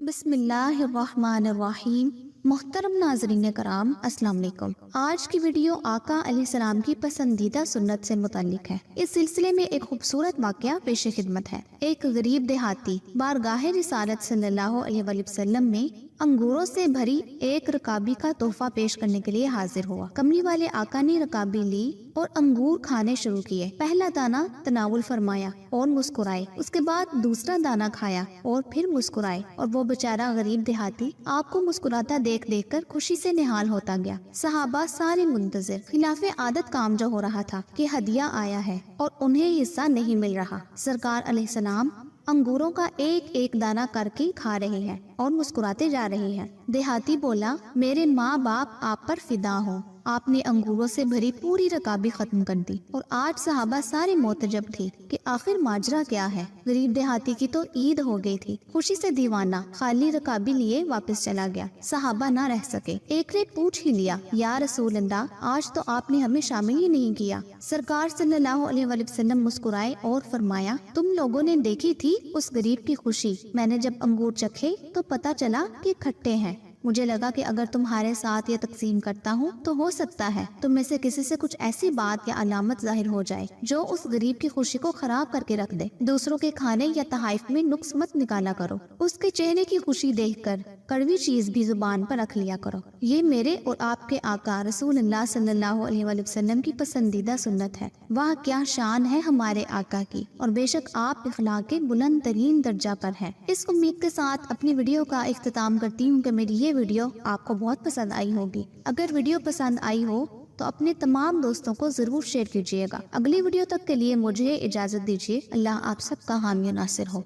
بسم اللہ الرحمن الرحیم۔ محترم ناظرین کرام، السلام علیکم۔ آج کی ویڈیو آقا علیہ السلام کی پسندیدہ سنت سے متعلق ہے۔ اس سلسلے میں ایک خوبصورت واقعہ پیش خدمت ہے۔ ایک غریب دیہاتی بارگاہ رسالت صلی اللہ علیہ وآلہ وسلم میں انگوروں سے بھری ایک رکابی کا تحفہ پیش کرنے کے لیے حاضر ہوا۔ کملی والے آقا نے رکابی لی اور انگور کھانے شروع کیے۔ پہلا دانہ تناول فرمایا اور مسکرائے، اس کے بعد دوسرا دانہ کھایا اور پھر مسکرائے، اور وہ بیچارہ غریب دیہاتی آپ کو مسکراتا دیکھ دیکھ کر خوشی سے نہال ہوتا گیا۔ صحابہ سارے منتظر، خلاف عادت کام جو ہو رہا تھا کہ ہدیہ آیا ہے اور انہیں حصہ نہیں مل رہا۔ سرکار علیہ السلام انگوروں کا ایک ایک دانہ کر کے کھا رہے ہیں اور مسکراتے جا رہے ہیں۔ دیہاتی بولا، میرے ماں باپ آپ پر فدا ہوں، آپ نے انگوروں سے بھری پوری رکابی ختم کر دی۔ اور آج صحابہ سارے معتجب تھے کہ آخر ماجرا کیا ہے۔ غریب دیہاتی کی تو عید ہو گئی تھی، خوشی سے دیوانہ خالی رکابی لیے واپس چلا گیا۔ صحابہ نہ رہ سکے، ایک نے پوچھ ہی لیا، یا رسول اللہ، آج تو آپ نے ہمیں شامل ہی نہیں کیا۔ سرکار صلی اللہ علیہ وآلہ وسلم مسکرائے اور فرمایا، تم لوگوں نے دیکھی تھی اس غریب کی خوشی، میں نے جب انگور چکھے تو پتا چلا کہ کھٹے ہیں، مجھے لگا کہ اگر تمہارے ساتھ یہ تقسیم کرتا ہوں تو ہو سکتا ہے تم میں سے کسی سے کچھ ایسی بات یا علامت ظاہر ہو جائے جو اس غریب کی خوشی کو خراب کر کے رکھ دے۔ دوسروں کے کھانے یا تحائف میں نقص مت نکالا کرو، اس کے چہرے کی خوشی دیکھ کر کڑوی چیز بھی زبان پر رکھ لیا کرو۔ یہ میرے اور آپ کے آقا رسول اللہ صلی اللہ علیہ وآلہ وسلم کی پسندیدہ سنت ہے۔ واہ کیا شان ہے ہمارے آقا کی، اور بے شک آپ اخلاق کے بلند ترین درجہ پر ہیں۔ اس امید کے ساتھ اپنی ویڈیو کا اختتام کرتی ہوں کہ میری یہ ویڈیو آپ کو بہت پسند آئی ہوگی۔ اگر ویڈیو پسند آئی ہو تو اپنے تمام دوستوں کو ضرور شیئر کیجیے گا۔ اگلی ویڈیو تک کے لیے مجھے اجازت دیجیے۔ اللہ آپ سب کا حامی و ناصر ہو۔